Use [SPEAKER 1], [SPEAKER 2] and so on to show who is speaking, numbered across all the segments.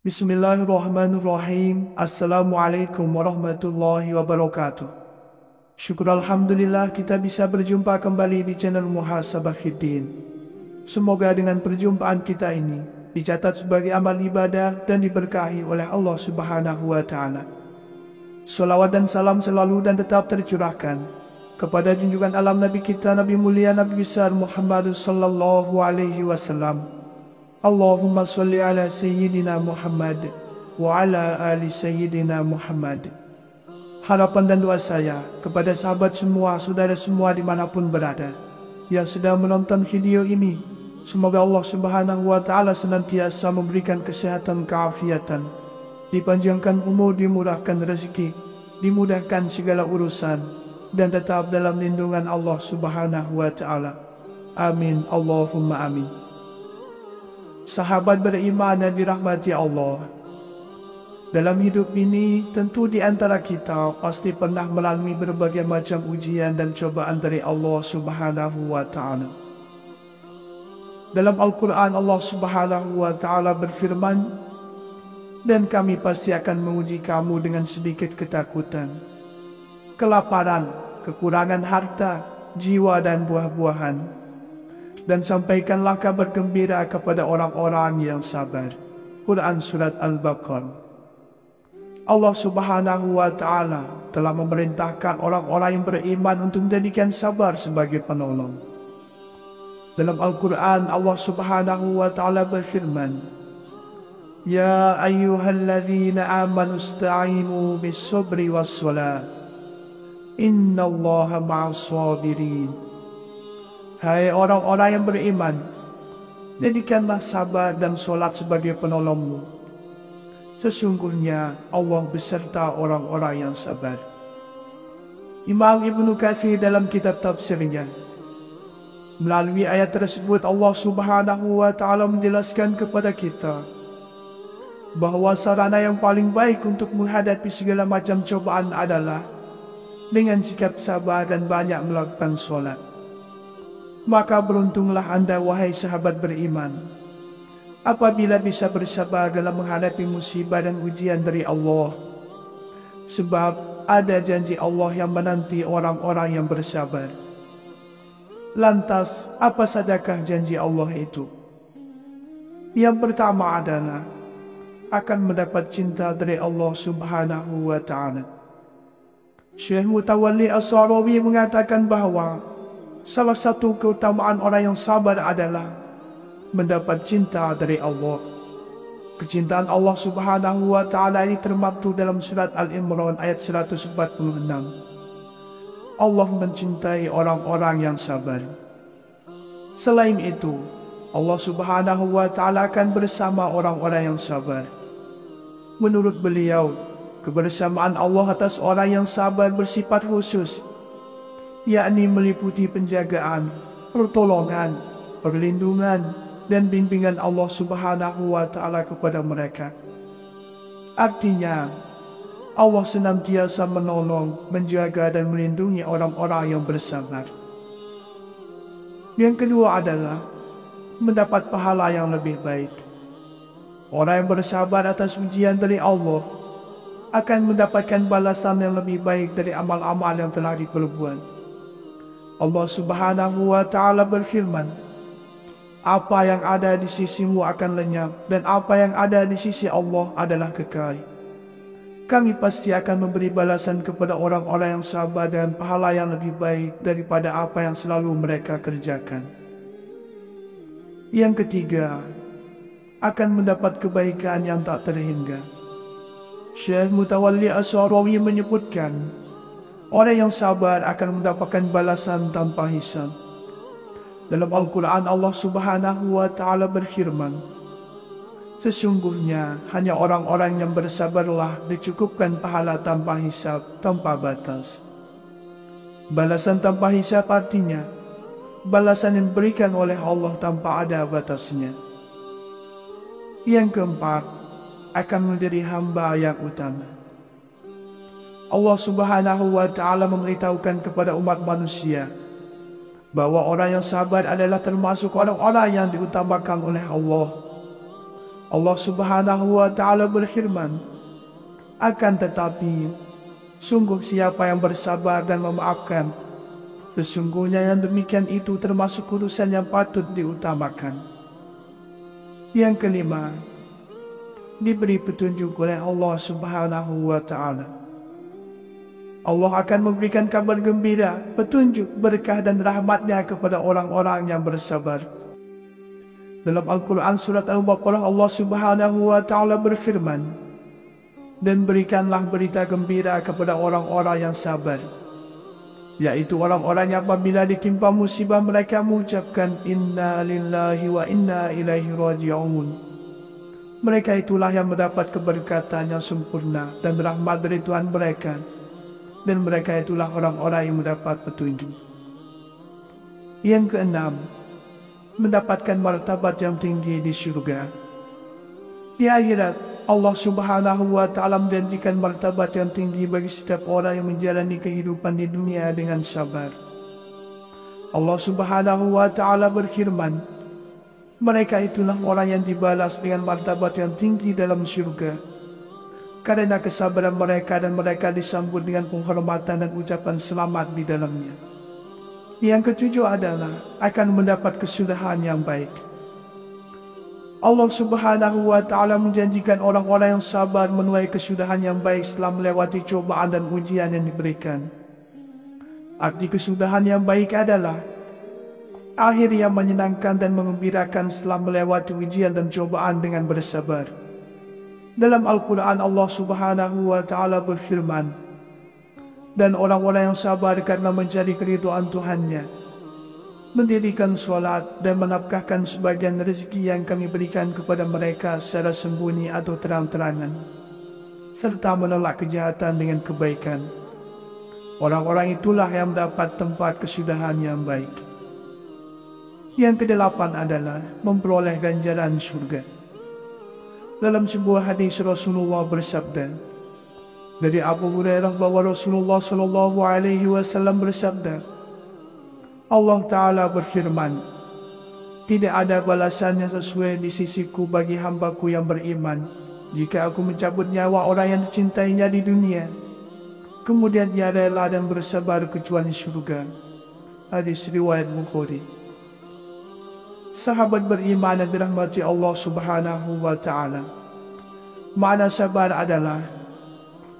[SPEAKER 1] Bismillahirrahmanirrahim. Assalamualaikum warahmatullahi wabarakatuh. Syukur Alhamdulillah kita bisa berjumpa kembali di channel Muhasabah Fiddin. Semoga dengan perjumpaan kita ini dicatat sebagai amal ibadah dan diberkahi oleh Allah Subhanahu wa Ta'ala. Salawat dan salam selalu dan tetap tercurahkan kepada junjungan alam Nabi kita, Nabi mulia, Nabi besar Muhammad sallallahu alaihi wasallam. Allahumma salli ala Sayyidina Muhammad wa ala ali Sayyidina Muhammad. Harapan dan doa saya kepada sahabat semua, saudara semua dimanapun berada yang sedang menonton video ini, semoga Allah Subhanahu wa Ta'ala senantiasa memberikan kesehatan, keafiatan, dipanjangkan umur, dimurahkan rezeki, dimudahkan segala urusan, dan tetap dalam lindungan Allah Subhanahu wa Ta'ala. Amin, Allahumma amin. Sahabat beriman yang dirahmati Allah, dalam hidup ini tentu di antara kita pasti pernah melalui berbagai macam ujian dan cobaan dari Allah Subhanahu wa Ta'ala. Dalam Al-Quran Allah Subhanahu wa Ta'ala berfirman, dan kami pasti akan menguji kamu dengan sedikit ketakutan, kelaparan, kekurangan harta, jiwa dan buah-buahan. Dan sampaikanlah kabar gembira kepada orang-orang yang sabar. Quran Surat Al-Baqarah. Allah Subhanahu wa Ta'ala telah memerintahkan orang-orang yang beriman untuk menjadikan sabar sebagai penolong. Dalam Al-Quran Allah Subhanahu wa Ta'ala berfirman, Ya ayyuhalladzina amanu ista'inu bis-sabri was-salat, innallaha ma'as-sabirin. Hai orang-orang yang beriman, jadikanlah sabar dan solat sebagai penolongmu. Sesungguhnya Allah beserta orang-orang yang sabar. Imam Ibnu Katsir dalam kitab tafsirnya, melalui ayat tersebut Allah Subhanahu wa Ta'ala menjelaskan kepada kita bahawa sarana yang paling baik untuk menghadapi segala macam cobaan adalah dengan sikap sabar dan banyak melakukan solat. Maka beruntunglah anda wahai sahabat beriman apabila bisa bersabar dalam menghadapi musibah dan ujian dari Allah. Sebab ada janji Allah yang menanti orang-orang yang bersabar. Lantas apa sajakah janji Allah itu? Yang pertama adalah akan mendapat cinta dari Allah Subhanahu wa Ta'ala. Syekh Mutawalli As-Sarawi mengatakan bahawa salah satu keutamaan orang yang sabar adalah mendapat cinta dari Allah. Kecintaan Allah Subhanahu wa Ta'ala ini termaktub dalam surat Al-Imran ayat 146. Allah mencintai orang-orang yang sabar. Selain itu, Allah Subhanahu wa Ta'ala akan bersama orang-orang yang sabar. Menurut beliau, kebersamaan Allah atas orang yang sabar bersifat khusus, yakni meliputi penjagaan, pertolongan, perlindungan, dan bimbingan Allah Subhanahu wa Ta'ala kepada mereka. Artinya, Allah senantiasa menolong, menjaga dan melindungi orang-orang yang bersabar. Yang kedua adalah mendapat pahala yang lebih baik. Orang yang bersabar atas ujian dari Allah akan mendapatkan balasan yang lebih baik dari amal-amal yang telah diperbuat. Allah Subhanahu wa Ta'ala berfirman, apa yang ada di sisimu akan lenyap dan apa yang ada di sisi Allah adalah kekal. Kami pasti akan memberi balasan kepada orang-orang yang sabar dengan pahala yang lebih baik daripada apa yang selalu mereka kerjakan. Yang ketiga, akan mendapat kebaikan yang tak terhingga. Syekh Mutawalli As-Sarawi menyebutkan, orang yang sabar akan mendapatkan balasan tanpa hisab. Dalam Al-Quran Allah Subhanahu wa Ta'ala berfirman, sesungguhnya hanya orang-orang yang bersabarlah dicukupkan pahala tanpa hisab, tanpa batas. Balasan tanpa hisab artinya balasan yang diberikan oleh Allah tanpa ada batasnya. Yang keempat, akan menjadi hamba yang utama. Allah Subhanahu wa Ta'ala memberitahukan kepada umat manusia bahwa orang yang sabar adalah termasuk orang-orang yang diutamakan oleh Allah. Allah Subhanahu wa Ta'ala berfirman, akan tetapi sungguh siapa yang bersabar dan memaafkan, sesungguhnya yang demikian itu termasuk urusan yang patut diutamakan. Yang kelima, diberi petunjuk oleh Allah Subhanahu wa Ta'ala. Allah akan memberikan kabar gembira, petunjuk, berkah dan rahmatnya kepada orang-orang yang bersabar. Dalam Al-Quran surat Al-Baqarah, Allah Subhanahu wa Ta'ala berfirman, dan berikanlah berita gembira kepada orang-orang yang sabar, yaitu orang-orang yang apabila ditimpa musibah mereka mengucapkan inna lillahi wa inna ilaihi raji'un. Mereka itulah yang mendapat keberkatan yang sempurna dan rahmat dari Tuhan mereka, dan mereka itulah orang-orang yang mendapat petunjuk. Yang keenam, mendapatkan martabat yang tinggi di syurga. Di akhirat, Allah Subhanahu wa Ta'ala menjanjikan martabat yang tinggi bagi setiap orang yang menjalani kehidupan di dunia dengan sabar. Allah Subhanahu wa Ta'ala berfirman, mereka itulah orang yang dibalas dengan martabat yang tinggi dalam syurga, karena kesabaran mereka, dan mereka disambut dengan penghormatan dan ucapan selamat di dalamnya. Yang ketujuh adalah akan mendapat kesudahan yang baik. Allah Subhanahu wa Ta'ala menjanjikan orang-orang yang sabar menuai kesudahan yang baik setelah melewati cobaan dan ujian yang diberikan. Arti kesudahan yang baik adalah akhir yang menyenangkan dan mengembirakan setelah melewati ujian dan cobaan dengan bersabar. Dalam Al-Quran, Allah Subhanahu wa Ta'ala berfirman, dan orang-orang yang sabar karena mencari keridhaan Tuhannya, mendirikan solat dan menafkahkan sebagian rezeki yang kami berikan kepada mereka secara sembunyi atau terang-terangan, serta menolak kejahatan dengan kebaikan. Orang-orang itulah yang mendapat tempat kesudahan yang baik. Yang kedelapan adalah memperoleh ganjaran surga. Dalam sebuah hadis Rasulullah bersabda dari Abu Hurairah bahwa Rasulullah sallallahu alaihi wasallam bersabda, Allah Ta'ala berfirman, tidak ada balasan yang sesuai di sisiku bagi hambaku yang beriman jika aku mencabut nyawa orang yang dicintainya di dunia, kemudian dia rela dan bersabar kecuali surga. Hadis riwayat Bukhari. Sahabat beriman yang dirahmati Allah Subhanahu wa Ta'ala, makna sabar adalah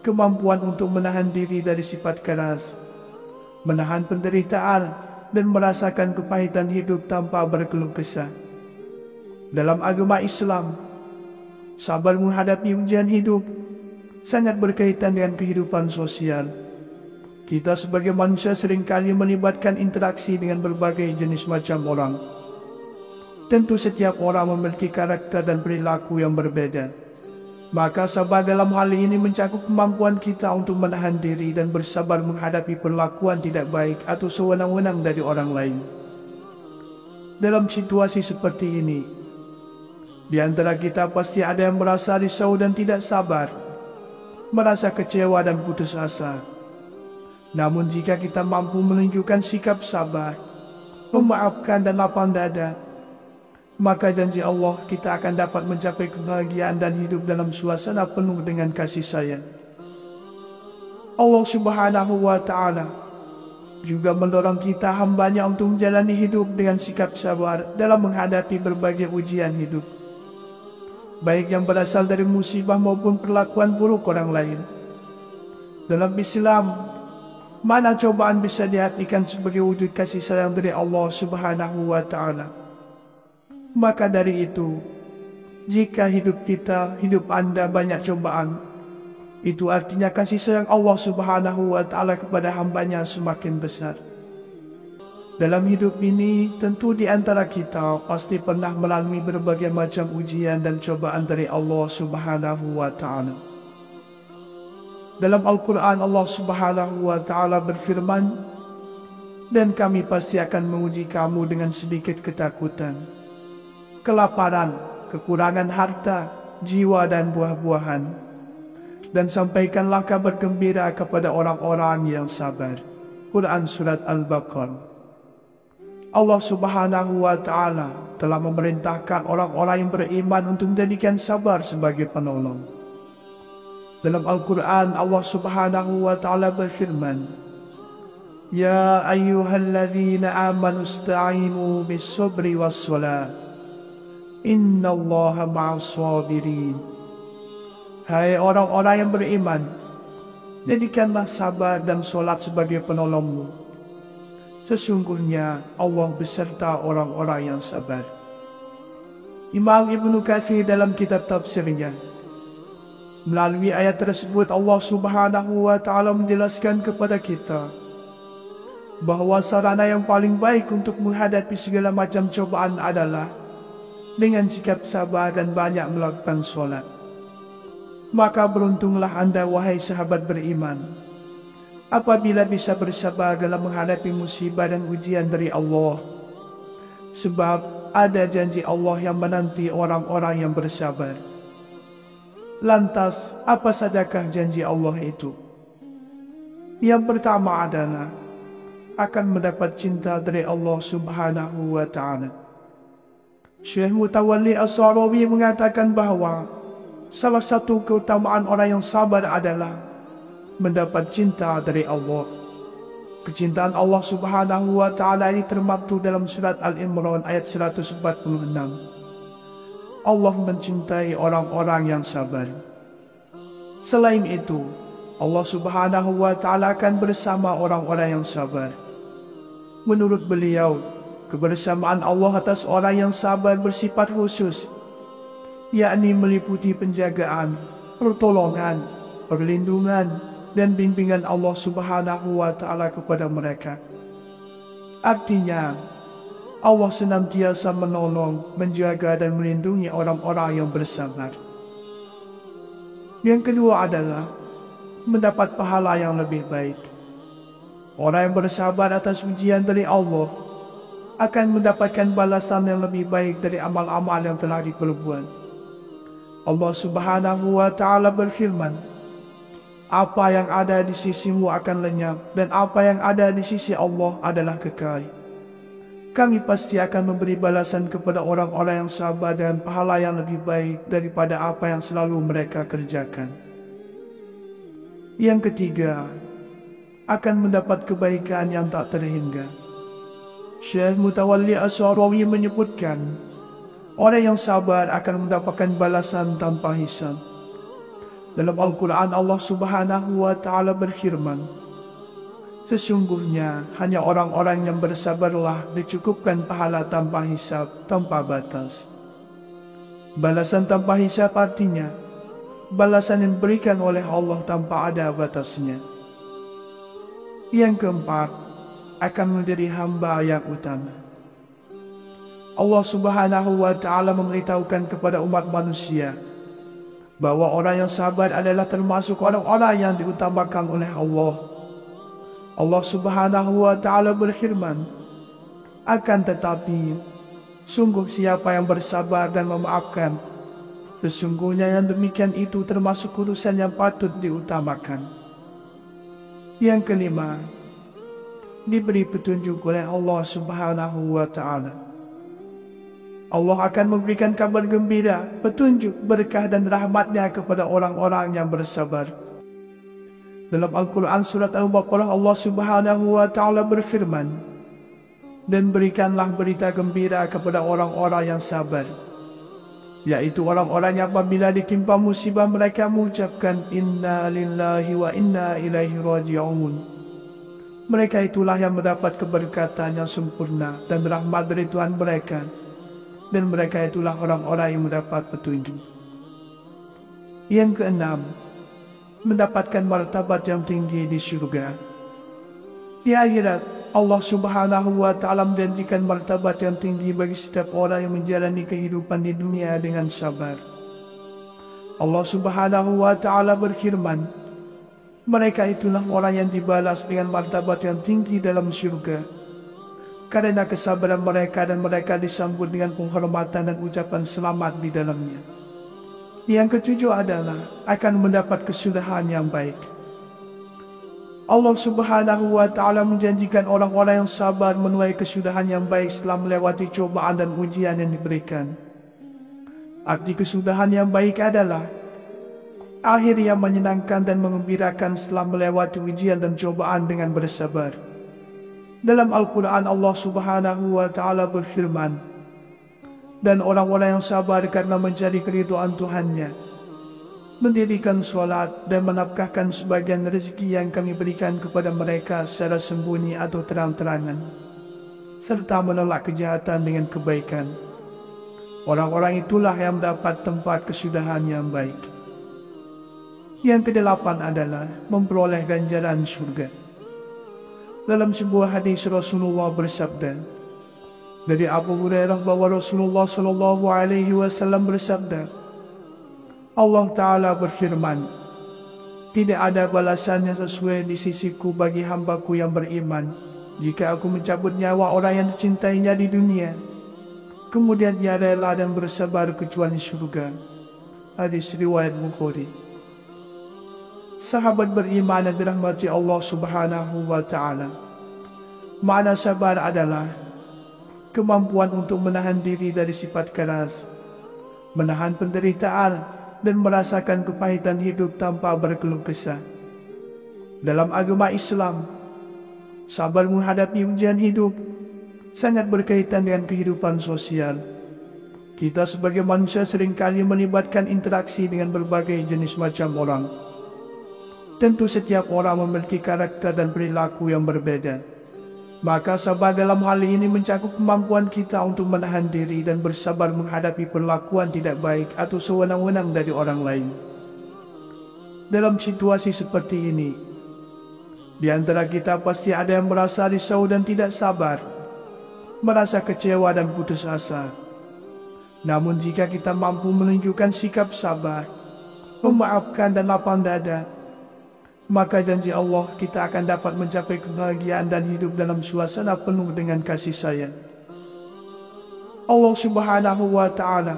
[SPEAKER 1] kemampuan untuk menahan diri dari sifat keras, menahan penderitaan, dan merasakan kepahitan hidup tanpa berkeluh kesah. Dalam agama Islam, sabar menghadapi ujian hidup sangat berkaitan dengan kehidupan sosial. Kita sebagai manusia seringkali melibatkan interaksi dengan berbagai jenis macam orang. Tentu setiap orang memiliki karakter dan perilaku yang berbeda. Maka sabar dalam hal ini mencakup kemampuan kita untuk menahan diri dan bersabar menghadapi perlakuan tidak baik atau sewenang-wenang dari orang lain. Dalam situasi seperti ini, di antara kita pasti ada yang merasa risau dan tidak sabar, merasa kecewa dan putus asa. Namun jika kita mampu menunjukkan sikap sabar, memaafkan dan lapang dada, maka janji Allah kita akan dapat mencapai kebahagiaan dan hidup dalam suasana penuh dengan kasih sayang. Allah Subhanahu wa Ta'ala juga mendorong kita hambanya untuk menjalani hidup dengan sikap sabar dalam menghadapi berbagai ujian hidup, baik yang berasal dari musibah maupun perlakuan buruk orang lain. Dalam Islam, mana cobaan bisa diartikan sebagai wujud kasih sayang dari Allah Subhanahu wa Ta'ala. Maka dari itu, jika hidup kita, hidup Anda banyak cobaan, itu artinya kasih sayang Allah Subhanahu wa Ta'ala kepada hambanya semakin besar. Dalam hidup ini, tentu di antara kita pasti pernah melalui berbagai macam ujian dan cobaan dari Allah Subhanahu wa Ta'ala. Dalam Al-Quran, Allah Subhanahu wa Ta'ala berfirman, dan kami pasti akan menguji kamu dengan sedikit ketakutan, kelaparan, kekurangan harta, jiwa dan buah-buahan. Dan sampaikanlah kabar gembira kepada orang-orang yang sabar. Quran Surat Al-Baqarah. Allah Subhanahu wa Ta'ala telah memerintahkan orang-orang yang beriman untuk menjadikan sabar sebagai penolong. Dalam Al-Quran, Allah Subhanahu wa Ta'ala berfirman, Ya ayyuhalladzina amanu ista'inu bis-sabri was-salat, innallaha ma'as sabirin. Hai orang-orang yang beriman, jadikanlah sabar dan solat sebagai penolongmu. Sesungguhnya Allah beserta orang-orang yang sabar. Imam Ibnu Katsir dalam kitab tafsirnya, melalui ayat tersebut Allah Subhanahu wa Ta'ala menjelaskan kepada kita bahwa sarana yang paling baik untuk menghadapi segala macam cobaan adalah dengan sikap sabar dan banyak melakukan solat. Maka beruntunglah Anda wahai sahabat beriman, apabila bisa bersabar dalam menghadapi musibah dan ujian dari Allah. Sebab ada janji Allah yang menanti orang-orang yang bersabar. Lantas, apa sajakah janji Allah itu? Yang pertama adalah akan mendapat cinta dari Allah Subhanahu wa Ta'ala. Syekh Mutawalli As-Sarawi mengatakan bahwa salah satu keutamaan orang yang sabar adalah mendapat cinta dari Allah. Kecintaan Allah Subhanahu wa Ta'ala ini termaktub dalam surat Al-Imran ayat 146. Allah mencintai orang-orang yang sabar. Selain itu, Allah Subhanahu wa Ta'ala akan bersama orang-orang yang sabar. Menurut beliau, kebersamaan Allah atas orang yang sabar bersifat khusus, yakni meliputi penjagaan, pertolongan, perlindungan, dan bimbingan Allah Subhanahu wa Ta'ala kepada mereka. Artinya, Allah senantiasa menolong, menjaga, dan melindungi orang-orang yang bersabar. Yang kedua adalah mendapat pahala yang lebih baik. Orang yang bersabar atas ujian dari Allah akan mendapatkan balasan yang lebih baik dari amal-amal yang telah diperbuat. Allah Subhanahu wa Ta'ala berfirman, apa yang ada di sisimu akan lenyap, dan apa yang ada di sisi Allah adalah kekal. Kami pasti akan memberi balasan kepada orang-orang yang sabar dengan pahala yang lebih baik daripada apa yang selalu mereka kerjakan. Yang ketiga, akan mendapat kebaikan yang tak terhingga. Syekh Mutawalli As-Sarawi menyebutkan, orang yang sabar akan mendapatkan balasan tanpa hisab. Dalam Al-Quran, Allah Subhanahu wa Ta'ala berfirman, sesungguhnya hanya orang-orang yang bersabarlah dicukupkan pahala tanpa hisab, tanpa batas. Balasan tanpa hisab artinya balasan yang diberikan oleh Allah tanpa ada batasnya. Yang keempat, akan menjadi hamba yang utama. Allah Subhanahu wa Ta'ala memberitahukan kepada umat manusia bahwa orang yang sabar adalah termasuk orang-orang yang diutamakan oleh Allah. Allah Subhanahu wa Ta'ala berfirman, akan tetapi sungguh siapa yang bersabar dan memaafkan, sesungguhnya yang demikian itu termasuk urusan yang patut diutamakan. Yang kelima, diberi petunjuk oleh Allah Subhanahu wa Ta'ala. Allah akan memberikan kabar gembira, petunjuk, berkah dan rahmatnya kepada orang-orang yang bersabar. Dalam Al-Quran Surat Al-Baqarah, Allah Subhanahu wa Ta'ala berfirman, dan berikanlah berita gembira kepada orang-orang yang sabar, yaitu orang-orang yang apabila ditimpa musibah mereka mengucapkan inna lillahi wa inna ilaihi raji'un. Mereka itulah yang mendapat keberkatan yang sempurna dan rahmat dari Tuhan mereka, dan mereka itulah orang-orang yang mendapat petunjuk. Yang keenam, mendapatkan martabat yang tinggi di surga. Di akhirat, Allah Subhanahu wa Ta'ala menjanjikan martabat yang tinggi bagi setiap orang yang menjalani kehidupan di dunia dengan sabar. Allah Subhanahu wa Ta'ala berfirman, mereka itulah orang yang dibalas dengan martabat yang tinggi dalam surga, karena kesabaran mereka dan mereka disambut dengan penghormatan dan ucapan selamat di dalamnya. Yang ketujuh adalah akan mendapat kesudahan yang baik. Allah Subhanahu wa Ta'ala menjanjikan orang-orang yang sabar menuai kesudahan yang baik setelah melewati cobaan dan ujian yang diberikan. Arti kesudahan yang baik adalah akhir yang menyenangkan dan mengembirakan setelah melewati ujian dan cobaan dengan bersabar. Dalam Al-Quran Allah Subhanahu wa Ta'ala berfirman, dan orang-orang yang sabar karena mencari keridhaan Tuhannya, mendirikan solat dan menafkahkan sebagian rezeki yang kami berikan kepada mereka secara sembunyi atau terang-terangan, serta menolak kejahatan dengan kebaikan. Orang-orang itulah yang mendapat tempat kesudahan yang baik. Yang kedelapan adalah memperoleh ganjaran surga. Dalam sebuah hadis Rasulullah bersabda dari Abu Hurairah bahwa Rasulullah SAW bersabda, Allah Ta'ala berfirman, tidak ada balasan yang sesuai di sisiku bagi hambaku yang beriman jika aku mencabut nyawa orang yang dicintainya di dunia, kemudian dia rela dan bersabar kecuali surga. Hadis riwayat Bukhari. Sahabat beriman yang dirahmati Allah Subhanahu wa Ta'ala, makna sabar adalah kemampuan untuk menahan diri dari sifat keras, menahan penderitaan, dan merasakan kepahitan hidup tanpa berkeluh kesah. Dalam agama Islam, sabar menghadapi ujian hidup sangat berkaitan dengan kehidupan sosial. Kita sebagai manusia seringkali melibatkan interaksi dengan berbagai jenis macam orang. Tentu setiap orang memiliki karakter dan perilaku yang berbeda. Maka sabar dalam hal ini mencakup kemampuan kita untuk menahan diri dan bersabar menghadapi perlakuan tidak baik atau sewenang-wenang dari orang lain. Dalam situasi seperti ini, di antara kita pasti ada yang merasa risau dan tidak sabar, merasa kecewa dan putus asa. Namun jika kita mampu menunjukkan sikap sabar, memaafkan dan lapang dada, maka janji Allah kita akan dapat mencapai kebahagiaan dan hidup dalam suasana penuh dengan kasih sayang. Allah Subhanahu wa Ta'ala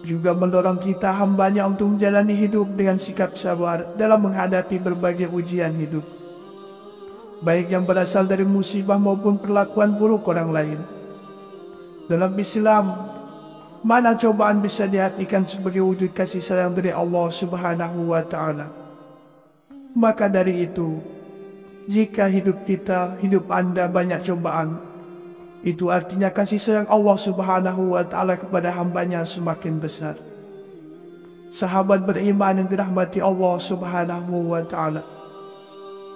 [SPEAKER 1] juga mendorong kita hambanya untuk menjalani hidup dengan sikap sabar dalam menghadapi berbagai ujian hidup, baik yang berasal dari musibah maupun perlakuan buruk orang lain. Dalam Islam, mana cobaan bisa diartikan sebagai wujud kasih sayang dari Allah Subhanahu wa Ta'ala. Maka dari itu, jika hidup Anda banyak cobaan, itu artinya kasih sayang Allah Subhanahu wa Ta'ala kepada hambanya semakin besar. Sahabat beriman yang dirahmati Allah Subhanahu wa Ta'ala,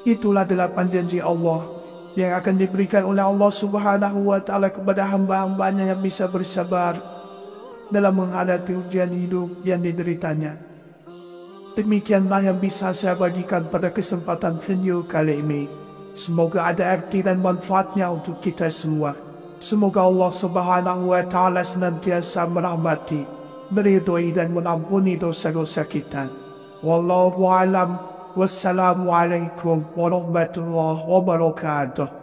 [SPEAKER 1] itulah 8 janji Allah yang akan diberikan oleh Allah Subhanahu wa Ta'ala kepada hamba-hambanya yang bisa bersabar dalam menghadapi ujian hidup yang dideritanya. Demikianlah yang bisa saya bagikan pada kesempatan video kali ini. Semoga ada arti dan manfaatnya untuk kita semua. Semoga Allah Subhanahu wa Ta'ala senantiasa merahmati, meridhoi dan mengampuni dosa-dosa kita. Wallahu a'lam. Wassalamualaikum warahmatullahi wabarakatuh.